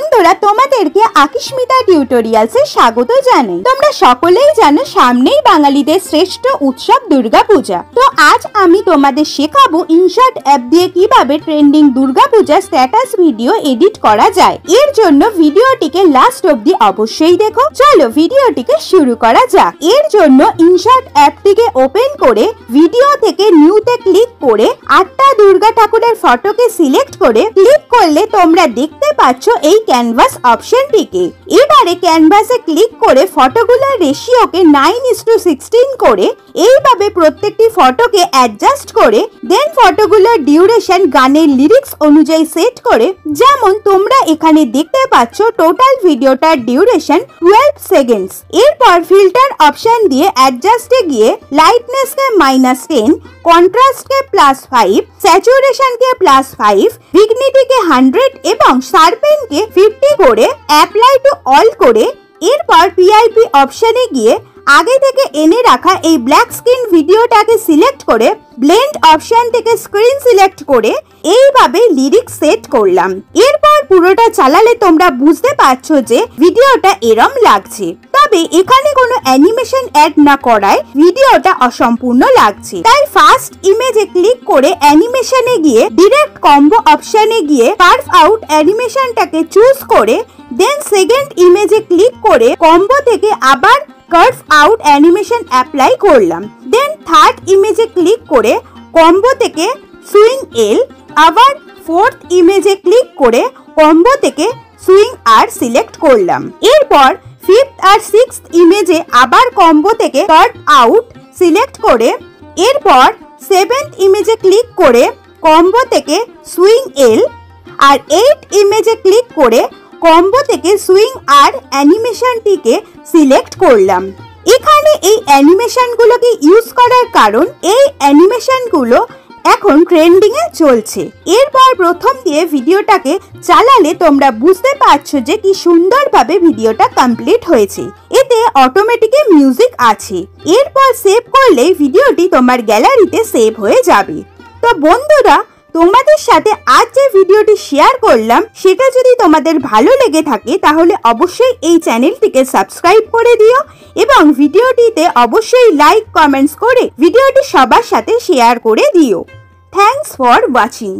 বন্ধুরা তোমাদেরকে আকিস্মিতা টিউটোরিয়ালসে স্বাগত জানাই। তোমরা সকলেই জানো সামনেই বাঙালিদের শ্রেষ্ঠ উৎসব দুর্গাপূজা। তো আজ আমি তোমাদের শেখাবো ইনশর্ট অ্যাপ দিয়ে কিভাবে trending Durga Puja status video edit করা যায়। এর জন্য ভিডিওটিকে লাস্ট অবধি অবশ্যই দেখো। চলো ভিডিওটিকে শুরু করা যাক। এর জন্য ইনশর্ট অ্যাপটিকে ওপেন করে ভিডিও থেকে নিউতে ক্লিক করে 8টা দুর্গা ঠাকুরের ফটোকে সিলেক্ট করে ক্লিক করলে তোমরা দেখতে পাচ্ছ এই ক্যানভাস অপশনটিকে। এবারে ক্যানভাসে ক্লিক করে ফটোগুলোর রেশিওকে 9:16 করে এইভাবে প্রত্যেকটি ফটোকে অ্যাডজাস্ট করে দেন ফটোগুলোর ডিউরেশন গানের লিরিক্স অনুযায়ী সেট করে, যেমন তোমরা এখানে দেখতে পাচ্ছ টোটাল ভিডিওটার ডিউরেশন 12 সেকেন্ডস। এরপর ফিল্টার অপশন দিয়ে অ্যাডজাস্টে গিয়ে লাইটনেসকে -10, কন্ট্রাস্টকে +5, স্যাচুরেশনকে +5, ভিগনিটিকে 100 এবং শার্পেনকে 50 করে অ্যাপ্লাই টু অল করে এরপর পিআইপি অপশনে গিয়ে আগে থেকে এনে রাখা এই ব্ল্যাক স্ক্রিন ভিডিওটাকে সিলেক্ট করে ব্লেন্ড অপশন থেকে স্ক্রিন সিলেক্ট করে এইভাবে লিরিক্স সেট করলাম। এরপর পুরোটা চালালে তোমরা বুঝতে পারছো যে ভিডিওটা এরম লাগছে, তবে এখানে কোনো অ্যানিমেশন অ্যাড না করায় ভিডিওটা অসম্পূর্ণ লাগছে। তাই ফার্স্ট ইমেজে ক্লিক করে অ্যানিমেশনে গিয়ে ডিরেক্ট কম্বো অপশনে গিয়ে কার্ভ আউট অ্যানিমেশনটাকে চুজ করে দেন সেকেন্ড ইমেজে ক্লিক করে কম্বো থেকে আবার কার্ভ আউট অ্যানিমেশন অ্যাপ্লাই করলাম। দেন থার্ড ইমেজে ক্লিক করে কম্বো থেকে সুইং এল, আবার ফোর্থ ইমেজে ক্লিক করে কম্বো থেকে সুইং আর সিলেক্ট করলাম। এরপর ফিফথ আর সিক্সথ ইমেজে আবার কম্বো থেকে কার্ভ আউট সিলেক্ট করে এরপর সেভেন্থ ইমেজে ক্লিক করে কম্বো থেকে সুইং এল আর এইট ইমেজে ক্লিক করে কম্বো থেকে সুইং আর অ্যানিমেশনটিকে সিলেক্ট করলাম। এখানে এই অ্যানিমেশনগুলোকে ইউজ করার কারণ এই অ্যানিমেশনগুলো এখন ট্রেন্ডিং এ চলছে। এরপর প্রথম দিয়ে ভিডিওটাকে চালালে তোমরা বুঝতে পারছো যে কি সুন্দরভাবে ভিডিওটা কমপ্লিট হয়েছে। এতে অটোমেটিক মিউজিক আছে। এরপর সেভ করলে ভিডিওটি তোমার গ্যালারিতে সেভ হয়ে যাবে। তো বন্ধুরা, তোমাদের সাথে আজ যে ভিডিওটি শেয়ার করলাম সেটা যদি তোমাদের ভালো লেগে থাকে তাহলে অবশ্যই এই চ্যানেলটিকে সাবস্ক্রাইব করে দিও এবং ভিডিওটিতে অবশ্যই লাইক কমেন্টস করে ভিডিওটি সবার সাথে শেয়ার করে দিও। Thanks for watching.